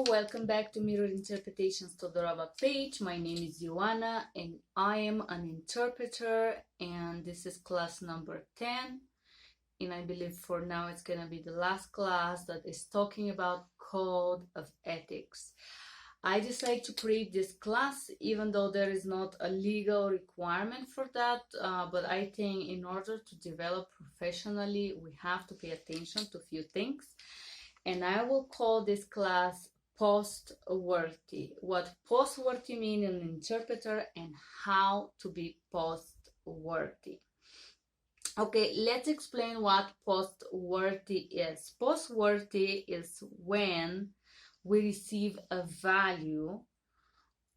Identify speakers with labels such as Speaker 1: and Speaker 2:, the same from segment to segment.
Speaker 1: welcome back to Mirror Interpretations Todorova page. My name is Ioana and I am an interpreter, and this is class number 10. And I believe for now it's gonna be the last class that is talking about code of ethics. I decided to create this class even though there is not a legal requirement for that, but I think in order to develop professionally we have to pay attention to a few things. And I will call this class post-worthy. What post-worthy means in an interpreter and how to be post-worthy. Okay, let's explain what post-worthy is. Post-worthy is when we receive a value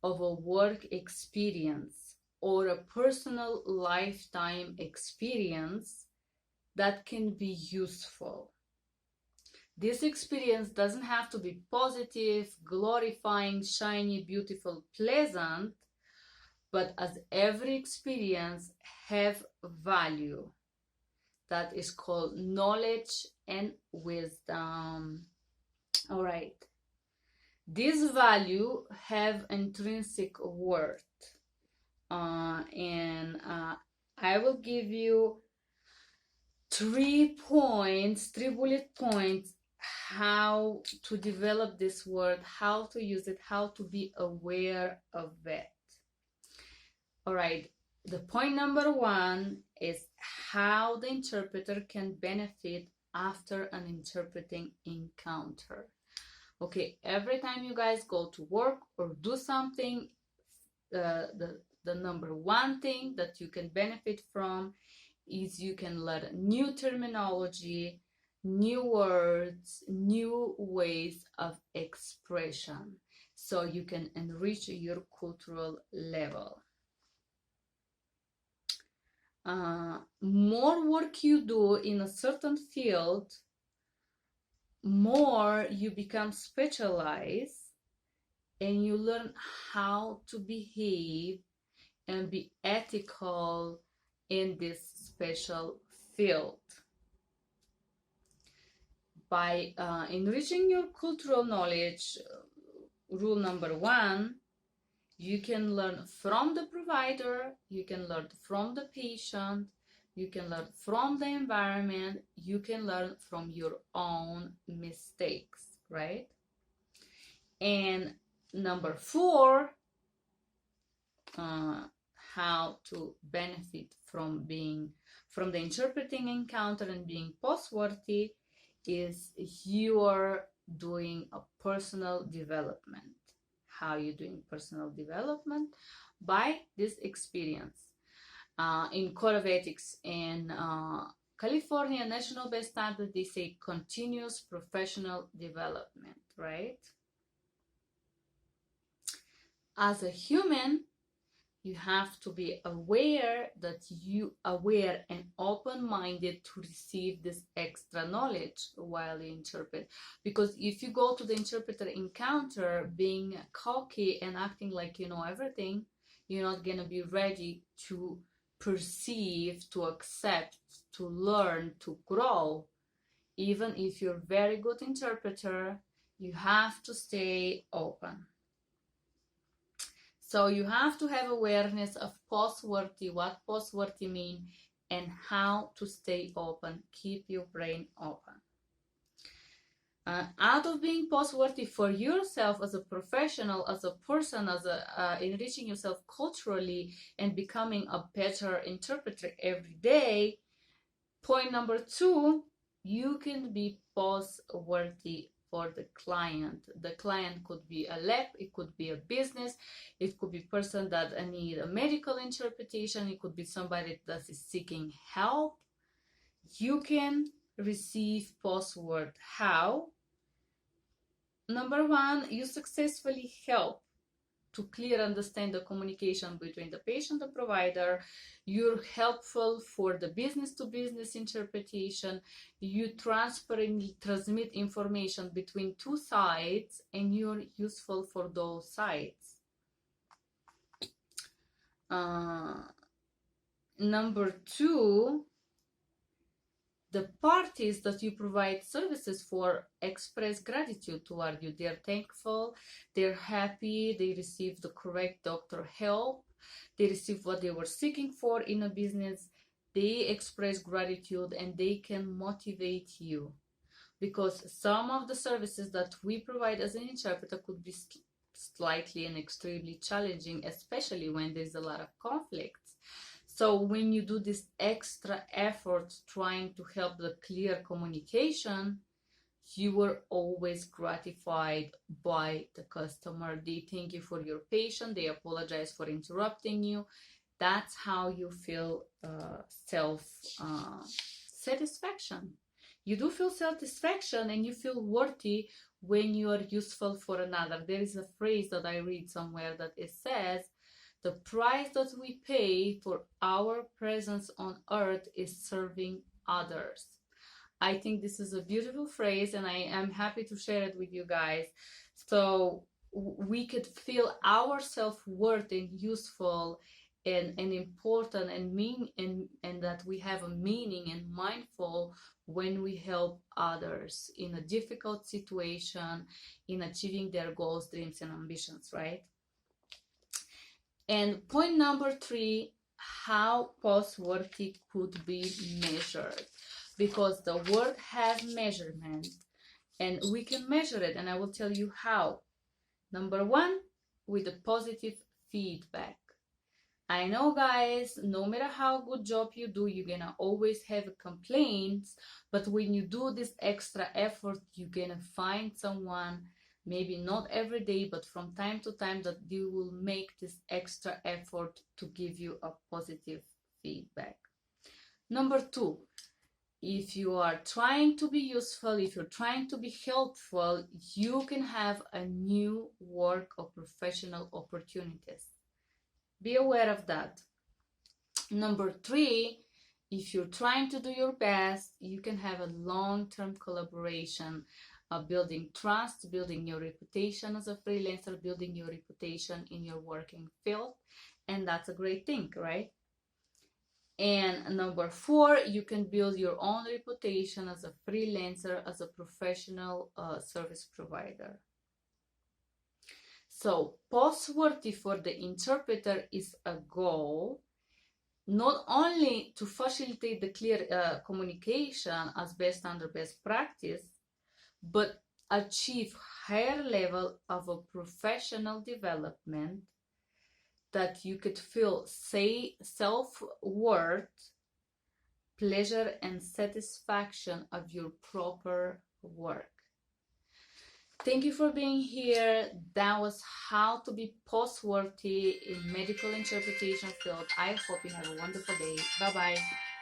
Speaker 1: of a work experience or a personal lifetime experience that can be useful. This experience doesn't have to be positive, glorifying, shiny, beautiful, pleasant, but as every experience have value. That is called knowledge and wisdom. All right. This value have intrinsic worth. I will give you 3 bullet points how to develop this word, how to use it, how to be aware of it. All right, the point number 1 is how the interpreter can benefit after an interpreting encounter. Okay, every time you guys go to work or do something, the number 1 thing that you can benefit from is you can learn new terminology, new words, new ways of expression, so you can enrich your cultural level. More work you do in a certain field, more you become specialized and you learn how to behave and be ethical in this special field. By enriching your cultural knowledge, rule number 1, you can learn from the provider, you can learn from the patient, you can learn from the environment, you can learn from your own mistakes, right? And number 4, how to benefit from the interpreting encounter and being post-worthy is you are doing a personal development. How are you doing personal development? By this experience. In Code of Ethics in California National Best Standard, they say continuous professional development, right? As a human, you have to be aware and open-minded to receive this extra knowledge while you interpret. Because if you go to the interpreter encounter being cocky and acting like you know everything, you're not going to be ready to perceive, to accept, to learn, to grow. Even if you're a very good interpreter, you have to stay open. So you have to have awareness of post-worthy, what post-worthy mean, and how to stay open. Keep your brain open. Out of being post-worthy for yourself as a professional, as a person, as enriching yourself culturally and becoming a better interpreter every day, point number 2, you can be post-worthy for the client. The client could be a lab, it could be a business, it could be a person that need a medical interpretation, it could be somebody that is seeking help. You can receive post-worthy. How? Number 1, you successfully help to clear understand the communication between the patient and provider. You're helpful for the business-to-business interpretation. You transmit information between 2 sides, and you're useful for those sides. Number 2, the parties that you provide services for express gratitude toward you. They're thankful, they're happy, they receive the correct doctor help, they receive what they were seeking for in a business. They express gratitude and they can motivate you, because some of the services that we provide as an interpreter could be slightly and extremely challenging, especially when there's a lot of conflicts. So when you do this extra effort trying to help the clear communication, you are always gratified by the customer. They thank you for your patience, they apologize for interrupting you. That's how you feel satisfaction. You do feel satisfaction and you feel worthy when you are useful for another. There is a phrase that I read somewhere that it says, the price that we pay for our presence on earth is serving others. I think this is a beautiful phrase and I am happy to share it with you guys. So we could feel our self-worth and useful and important and that we have a meaning and mindful when we help others in a difficult situation, in achieving their goals, dreams, and ambitions, right? And point number 3, how post-worthy could be measured, because the word has measurement and we can measure it, and I will tell you how. Number 1, with the positive feedback. I know, guys, no matter how good job you do, you're gonna always have complaints, but when you do this extra effort, you're gonna find someone, maybe not every day, but from time to time, that you will make this extra effort to give you a positive feedback. Number 2, if you are trying to be useful, if you're trying to be helpful, you can have a new work or professional opportunities. Be aware of that. Number 3, if you're trying to do your best, you can have a long-term collaboration, building trust, building your reputation as a freelancer, building your reputation in your working field, and that's a great thing, right? And number 4, you can build your own reputation as a freelancer, as a professional service provider. So post-worthy for the interpreter is a goal, not only to facilitate the clear communication as best under best practice, but achieve higher level of a professional development, that you could feel self-worth, pleasure, and satisfaction of your proper work. Thank you for being here. That was how to be post-worthy in medical interpretation field. I hope you have a wonderful day. Bye-bye.